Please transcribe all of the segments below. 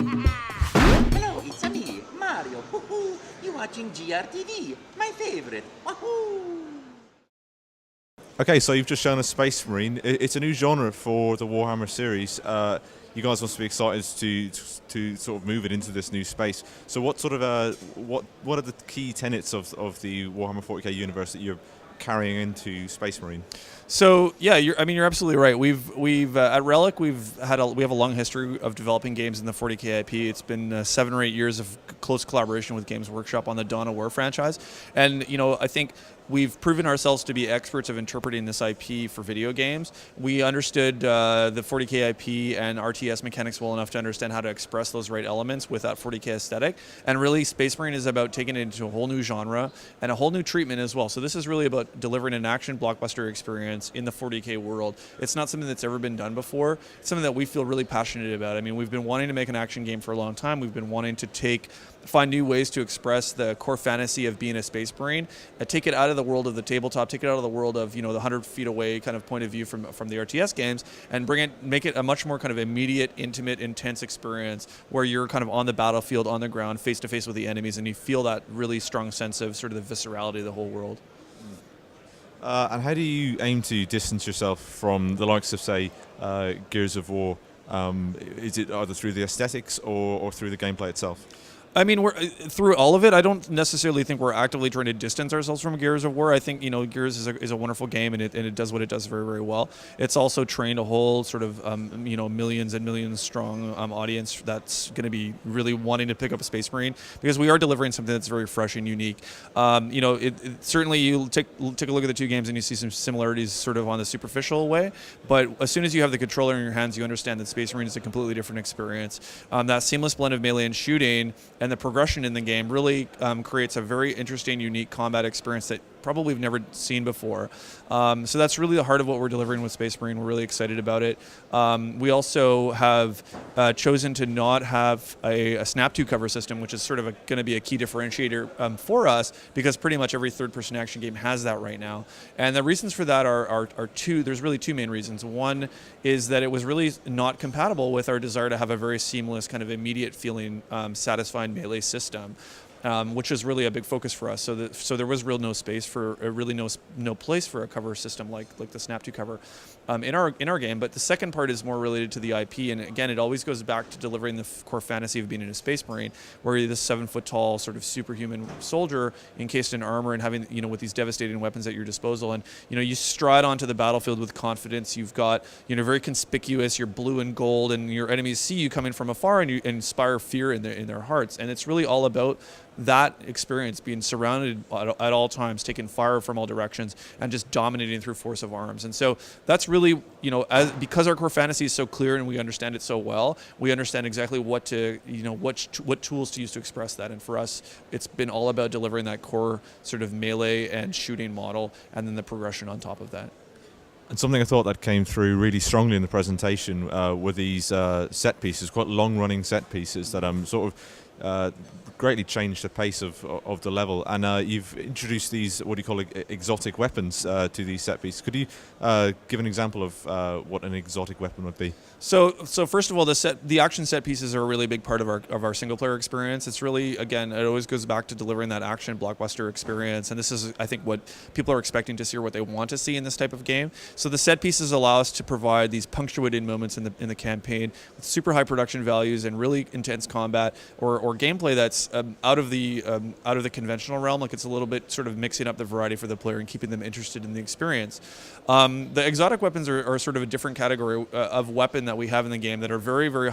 Hello, it's me, Mario. Woohoo! You watching GRTV, my favorite. Wahoo! Okay, so you've just shown us Space Marine. It's a new genre for the Warhammer series. You guys must be excited to sort of move it into this new space. So, what sort of what are the key tenets of the Warhammer 40k universe that you're carrying into Space Marine? So yeah, you're absolutely right. We've at Relic we have a long history of developing games in the 40k IP. It's been 7 or 8 years of close collaboration with Games Workshop on the Dawn of War franchise, and I think we've proven ourselves to be experts of interpreting this IP for video games. We understood the 40k IP and RTS mechanics well enough to understand how to express those right elements with that 40k aesthetic. And really, Space Marine is about taking it into a whole new genre and a whole new treatment as well. So this is really about delivering an action blockbuster experience in the 40k world. It's not something that's ever been done before. It's something that we feel really passionate about. I mean, we've been wanting to make an action game for a long time. We've been wanting to find new ways to express the core fantasy of being a Space Marine, take it out of the world of the tabletop, take it out of the world of the 100 feet away kind of point of view from the RTS games, and make it a much more kind of immediate, intimate, intense experience where you're kind of on the battlefield, on the ground, face to face with the enemies, and you feel that really strong sense of sort of the viscerality of the whole world. And how do you aim to distance yourself from the likes of, say, Gears of War? Is it either through the aesthetics or through the gameplay itself? I mean, we're through all of it. I don't necessarily think we're actively trying to distance ourselves from Gears of War. I think Gears is a wonderful game, and it does what it does very, very well. It's also trained a whole sort of millions and millions strong audience that's going to be really wanting to pick up a Space Marine because we are delivering something that's very fresh and unique. Certainly you take a look at the two games and you see some similarities sort of on the superficial way, but as soon as you have the controller in your hands, you understand that Space Marine is a completely different experience. That seamless blend of melee and shooting and the progression in the game really creates a very interesting, unique combat experience that probably we've never seen before. So that's really the heart of what we're delivering with Space Marine. We're really excited about it. We also have chosen to not have a snap to cover system, which is sort of going to be a key differentiator for us because pretty much every third-person action game has that right now. And the reasons for that are two. There's really two main reasons. One is that it was really not compatible with our desire to have a very seamless, kind of immediate feeling, satisfying melee system. Which is really a big focus for us. So there was no space for no place for a cover system like the Snap to cover in our game. But the second part is more related to the IP, and again, it always goes back to delivering the core fantasy of being in a Space Marine, where you're this 7-foot-tall sort of superhuman soldier encased in armor and having with these devastating weapons at your disposal, and you stride onto the battlefield with confidence. You've got very conspicuous. You're blue and gold, and your enemies see you coming from afar, and you inspire fear in their hearts. And it's really all about that experience, being surrounded at all times, taking fire from all directions, and just dominating through force of arms. And so that's really, because our core fantasy is so clear and we understand it so well, we understand exactly what tools to use to express that. And for us, it's been all about delivering that core sort of melee and shooting model, and then the progression on top of that. And something I thought that came through really strongly in the presentation were these set pieces, quite long-running set pieces that sort of greatly changed the pace of the level. And you've introduced these, what do you call it, exotic weapons to these set pieces. Could you give an example of what an exotic weapon would be? So first of all, the action set pieces are a really big part of our single player experience. It's really, again, it always goes back to delivering that action blockbuster experience, and this is, I think, what people are expecting to see or what they want to see in this type of game. So the set pieces allow us to provide these punctuated moments in the campaign with super high production values and really intense combat or gameplay that's out of the conventional realm. Like, it's a little bit sort of mixing up the variety for the player and keeping them interested in the experience. The exotic weapons are sort of a different category of weapon that we have in the game that are very, very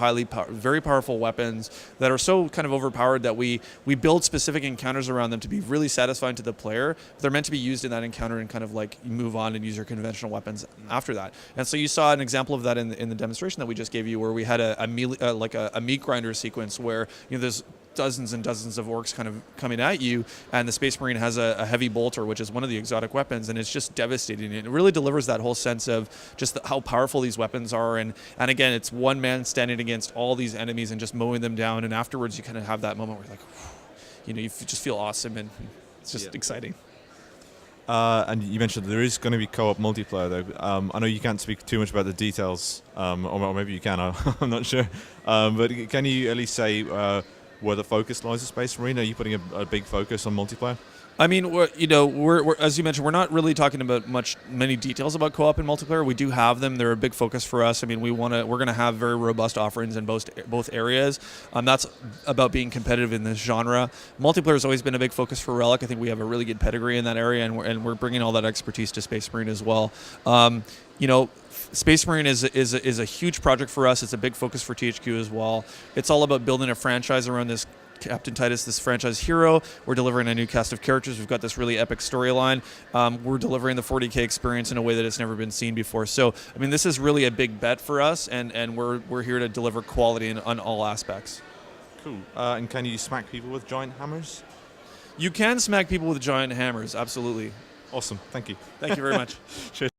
very powerful weapons that are so kind of overpowered that we build specific encounters around them to be really satisfying to the player. They're meant to be used in that encounter and kind of like move on and use your conventional weapons after that. And so you saw an example of that in the demonstration that we just gave you, where we had a meat grinder sequence where there's dozens and dozens of orcs kind of coming at you, and the Space Marine has a heavy bolter, which is one of the exotic weapons, and it's just devastating. It really delivers that whole sense of just how powerful these weapons are, and again, it's one man standing against all these enemies and just mowing them down, and afterwards you kind of have that moment where you're like, you just feel awesome, and it's just exciting. And you mentioned there is going to be co-op multiplayer, though. I know you can't speak too much about the details, or maybe you can. I'm not sure. But can you at least say where the focus lies of Space Marine? Are you putting a big focus on multiplayer? I mean, we're as you mentioned, we're not really talking about many details about co-op and multiplayer. We do have them; they're a big focus for us. I mean, we're going to have very robust offerings in both areas. That's about being competitive in this genre. Multiplayer has always been a big focus for Relic. I think we have a really good pedigree in that area, and we're bringing all that expertise to Space Marine as well. Space Marine is a huge project for us. It's a big focus for THQ as well. It's all about building a franchise around this Captain Titus, this franchise hero. We're delivering a new cast of characters. We've got this really epic storyline. We're delivering the 40K experience in a way that it's never been seen before. So, I mean, this is really a big bet for us, and we're here to deliver quality on all aspects. Cool. And can you smack people with giant hammers? You can smack people with giant hammers, absolutely. Awesome. Thank you. Thank you very much. Cheers.